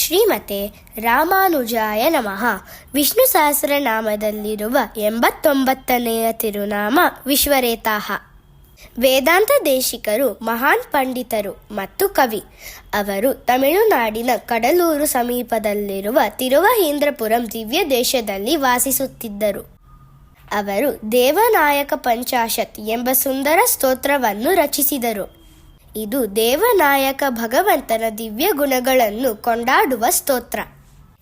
ಶ್ರೀಮತೆ ರಾಮಾನುಜಾಯ ನಮಃ. ವಿಷ್ಣು ಸಹಸ್ರನಾಮದಲ್ಲಿರುವ 89ನೆಯ ತಿರುನಾಮ ವಿಶ್ವರೇತಾಹ. ವೇದಾಂತ ದೇಶಿಕರು ಮಹಾನ್ ಪಂಡಿತರು ಮತ್ತು ಕವಿ. ಅವರು ತಮಿಳುನಾಡಿನ ಕಡಲೂರು ಸಮೀಪದಲ್ಲಿರುವ ತಿರುವಹೀಂದ್ರಪುರಂ ದಿವ್ಯ ದೇಶದಲ್ಲಿ ವಾಸಿಸುತ್ತಿದ್ದರು. ಅವರು ದೇವನಾಯಕ ಪಂಚಾಶತ್ ಎಂಬ ಸುಂದರ ಸ್ತೋತ್ರವನ್ನು ರಚಿಸಿದರು. ಇದು ದೇವನಾಯಕ ಭಗವಂತನ ದಿವ್ಯ ಗುಣಗಳನ್ನು ಕೊಂಡಾಡುವ ಸ್ತೋತ್ರ.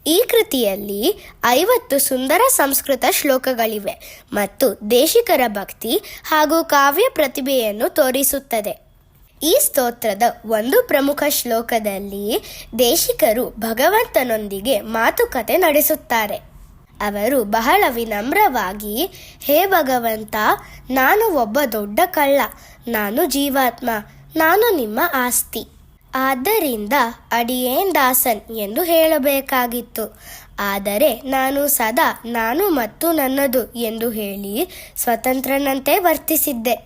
ಈ ಕೃತಿಯಲ್ಲಿ 50 ಸುಂದರ ಸಂಸ್ಕೃತ ಶ್ಲೋಕಗಳಿವೆ ಮತ್ತು ದೇಶಿಕರ ಭಕ್ತಿ ಹಾಗೂ ಕಾವ್ಯ ಪ್ರತಿಭೆಯನ್ನು ತೋರಿಸುತ್ತದೆ. ಈ ಸ್ತೋತ್ರದ ಒಂದು ಪ್ರಮುಖ ಶ್ಲೋಕದಲ್ಲಿ ದೇಶಿಕರು ಭಗವಂತನೊಂದಿಗೆ ಮಾತುಕತೆ ನಡೆಸುತ್ತಾರೆ. ಅವರು ಬಹಳ ವಿನಮ್ರವಾಗಿ, ಹೇ ಭಗವಂತ, ನಾನು ಒಬ್ಬ ದೊಡ್ಡ ಕಳ್ಳ, ನಾನು ಜೀವಾತ್ಮ, ನಾನು ನಿಮ್ಮ ಆಸ್ತಿ, ಆದ್ದರಿಂದ ಅಡಿಯೇನ್ ದಾಸನ್ ಎಂದು ಹೇಳಬೇಕಾಗಿತ್ತು. ಆದರೆ ನಾನು ಸದಾ ನಾನು ಮತ್ತು ನನ್ನದು ಎಂದು ಹೇಳಿ ಸ್ವತಂತ್ರನಂತೆ ವರ್ತಿಸಿದ್ದೆ.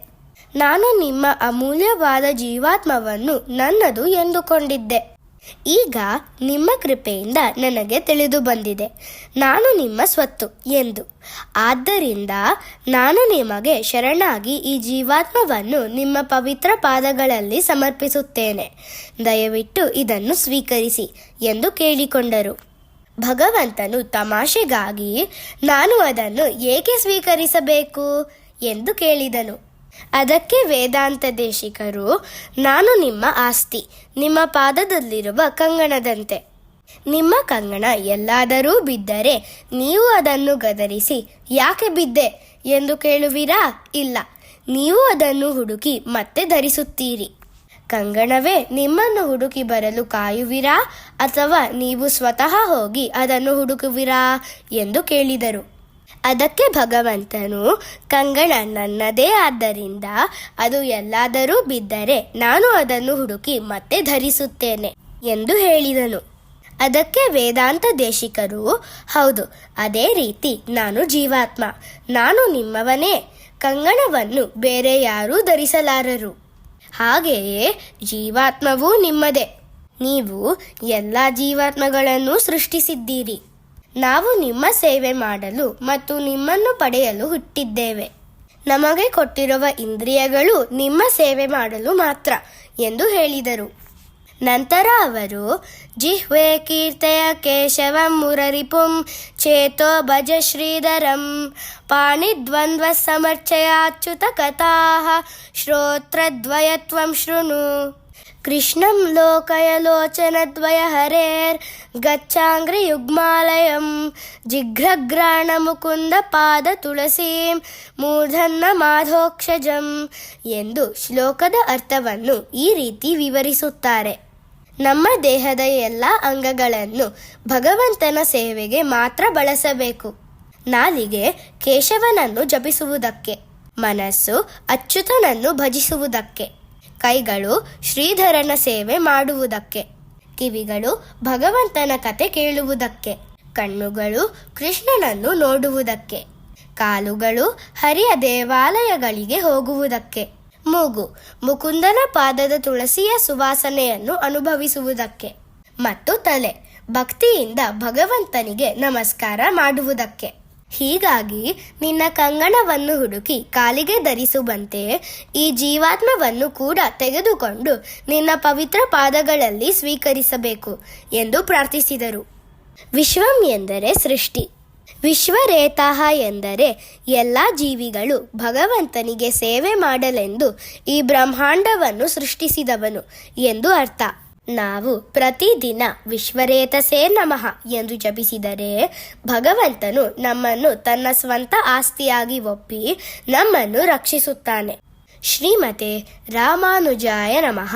ನಾನು ನಿಮ್ಮ ಅಮೂಲ್ಯವಾದ ಜೀವಾತ್ಮವನ್ನು ನನ್ನದು ಎಂದುಕೊಂಡಿದ್ದೆ. ಈಗ ನಿಮ್ಮ ಕೃಪೆಯಿಂದ ನನಗೆ ತಿಳಿದು ಬಂದಿದೆ ನಾನು ನಿಮ್ಮ ಸ್ವತ್ತು ಎಂದು. ಆದ್ದರಿಂದ ನಾನು ನಿಮಗೆ ಶರಣಾಗಿ ಈ ಜೀವಾತ್ಮವನ್ನು ನಿಮ್ಮ ಪವಿತ್ರ ಪಾದಗಳಲ್ಲಿ ಸಮರ್ಪಿಸುತ್ತೇನೆ. ದಯವಿಟ್ಟು ಇದನ್ನು ಸ್ವೀಕರಿಸಿ ಎಂದು ಕೇಳಿಕೊಂಡರು. ಭಗವಂತನು ತಮಾಷೆಗಾಗಿ, ನಾನು ಅದನ್ನು ಏಕೆ ಸ್ವೀಕರಿಸಬೇಕು ಎಂದು ಕೇಳಿದನು. ಅದಕ್ಕೆ ವೇದಾಂತ ದೇಶಿಕರು, ನಾನು ನಿಮ್ಮ ಆಸ್ತಿ, ನಿಮ್ಮ ಪಾದದಲ್ಲಿರುವ ಕಂಗಣದಂತೆ. ನಿಮ್ಮ ಕಂಗಣ ಎಲ್ಲಾದರೂ ಬಿದ್ದರೆ ನೀವು ಅದನ್ನು ಗದರಿಸಿ ಯಾಕೆ ಬಿದ್ದೆ ಎಂದು ಕೇಳುವಿರಾ? ಇಲ್ಲ, ನೀವು ಅದನ್ನು ಹುಡುಕಿ ಮತ್ತೆ ಧರಿಸುತ್ತೀರಿ. ಕಂಗಣವೇ ನಿಮ್ಮನ್ನು ಹುಡುಕಿ ಬರಲು ಕಾಯುವಿರಾ ಅಥವಾ ನೀವು ಸ್ವತಃ ಹೋಗಿ ಅದನ್ನು ಹುಡುಕುವಿರಾ ಎಂದು ಕೇಳಿದರು. ಅದಕ್ಕೆ ಭಗವಂತನು, ಕಂಗಣ ನನ್ನದೇ, ಆದ್ದರಿಂದ ಅದು ಎಲ್ಲಾದರೂ ಬಿದ್ದರೆ ನಾನು ಅದನ್ನು ಹುಡುಕಿ ಮತ್ತೆ ಧರಿಸುತ್ತೇನೆ ಎಂದು ಹೇಳಿದನು. ಅದಕ್ಕೆ ವೇದಾಂತ ದೇಶಿಕರು, ಹೌದು, ಅದೇ ರೀತಿ ನಾನು ಜೀವಾತ್ಮ, ನಾನು ನಿಮ್ಮವನೇ, ಕಂಗಣವನ್ನು ಬೇರೆ ಯಾರೂ ಧರಿಸಲಾರರು. ಹಾಗೆಯೇ ಜೀವಾತ್ಮವೂ ನಿಮ್ಮದೇ. ನೀವು ಎಲ್ಲ ಜೀವಾತ್ಮಗಳನ್ನು ಸೃಷ್ಟಿಸಿದ್ದೀರಿ. ನಾವು ನಿಮ್ಮ ಸೇವೆ ಮಾಡಲು ಮತ್ತು ನಿಮ್ಮನ್ನು ಪಡೆಯಲು ಹುಟ್ಟಿದ್ದೇವೆ. ನಮಗೆ ಕೊಟ್ಟಿರುವ ಇಂದ್ರಿಯಗಳು ನಿಮ್ಮ ಸೇವೆ ಮಾಡಲು ಮಾತ್ರ ಎಂದು ಹೇಳಿದರು. ನಂತರ ಅವರು, ಜಿಹ್ವೆ ಕೀರ್ತೆಯ ಕೇಶವಂ ಮುರರಿಪುಂ ಚೇತೋ ಭಜ ಶ್ರೀಧರಂ ಪಾಣಿದ್ವಂದ್ವ ಸಮರ್ಚಯಾಚ್ಯುತ ಕಥಾಃ ಶ್ರೋತ್ರದ್ವಯತ್ವಂ ಶೃಣು ಕೃಷ್ಣಂ ಲೋಕಯ ಲೋಚನದ್ವಯ ಹರೇರ್ ಗಚ್ಚಾಂಗ್ರಿ ಯುಗ್ಮಾಲಯಂ ಜಿಘ್ರಗ್ರಾಣ ಮುಕುಂದ ಪಾದ ತುಳಸೀಂ ಮೂರ್ಧನ್ನ ಮಾಧೋಕ್ಷಜಂ ಎಂದು ಶ್ಲೋಕದ ಅರ್ಥವನ್ನು ಈ ರೀತಿ ವಿವರಿಸುತ್ತಾರೆ. ನಮ್ಮ ದೇಹದ ಎಲ್ಲ ಅಂಗಗಳನ್ನು ಭಗವಂತನ ಸೇವೆಗೆ ಮಾತ್ರ ಬಳಸಬೇಕು. ನಾಲಿಗೆ ಕೇಶವನನ್ನು ಜಪಿಸುವುದಕ್ಕೆ, ಮನಸ್ಸು ಅಚ್ಯುತನನ್ನು ಭಜಿಸುವುದಕ್ಕೆ, ಕೈಗಳು ಶ್ರೀಧರನ ಸೇವೆ ಮಾಡುವುದಕ್ಕೆ, ಕಿವಿಗಳು ಭಗವಂತನ ಕತೆ ಕೇಳುವುದಕ್ಕೆ, ಕಣ್ಣುಗಳು ಕೃಷ್ಣನನ್ನು ನೋಡುವುದಕ್ಕೆ, ಕಾಲುಗಳು ಹರಿಯ ದೇವಾಲಯಗಳಿಗೆ ಹೋಗುವುದಕ್ಕೆ, ಮೂಗು ಮುಕುಂದನ ಪಾದದ ತುಳಸಿಯ ಸುವಾಸನೆಯನ್ನು ಅನುಭವಿಸುವುದಕ್ಕೆ, ಮತ್ತು ತಲೆ ಭಕ್ತಿಯಿಂದ ಭಗವಂತನಿಗೆ ನಮಸ್ಕಾರ ಮಾಡುವುದಕ್ಕೆ. ಹೀಗಾಗಿ ನಿನ್ನ ಕಂಗಣವನ್ನು ಹುಡುಕಿ ಕಾಲಿಗೆ ಧರಿಸುವಂತೆ ಈ ಜೀವಾತ್ಮವನ್ನು ಕೂಡ ತೆಗೆದುಕೊಂಡು ನಿನ್ನ ಪವಿತ್ರ ಪಾದಗಳಲ್ಲಿ ಸ್ವೀಕರಿಸಬೇಕು ಎಂದು ಪ್ರಾರ್ಥಿಸಿದರು. ವಿಶ್ವಂ ಎಂದರೆ ಸೃಷ್ಟಿ, ವಿಶ್ವರೇತಾಹ ಎಂದರೆ ಎಲ್ಲ ಜೀವಿಗಳು ಭಗವಂತನಿಗೆ ಸೇವೆ ಮಾಡಲೆಂದು ಈ ಬ್ರಹ್ಮಾಂಡವನ್ನು ಸೃಷ್ಟಿಸಿದವನು ಎಂದು ಅರ್ಥ. ನಾವು ಪ್ರತಿದಿನ ವಿಶ್ವರೇತಸೇ ನಮಃ ಎಂದು ಜಪಿಸಿದರೆ ಭಗವಂತನು ನಮ್ಮನ್ನು ತನ್ನ ಸ್ವಂತ ಆಸ್ತಿಯಾಗಿ ಒಪ್ಪಿ ನಮ್ಮನ್ನು ರಕ್ಷಿಸುತ್ತಾನೆ. ಶ್ರೀಮತೆ ರಾಮಾನುಜಾಯ ನಮಃ.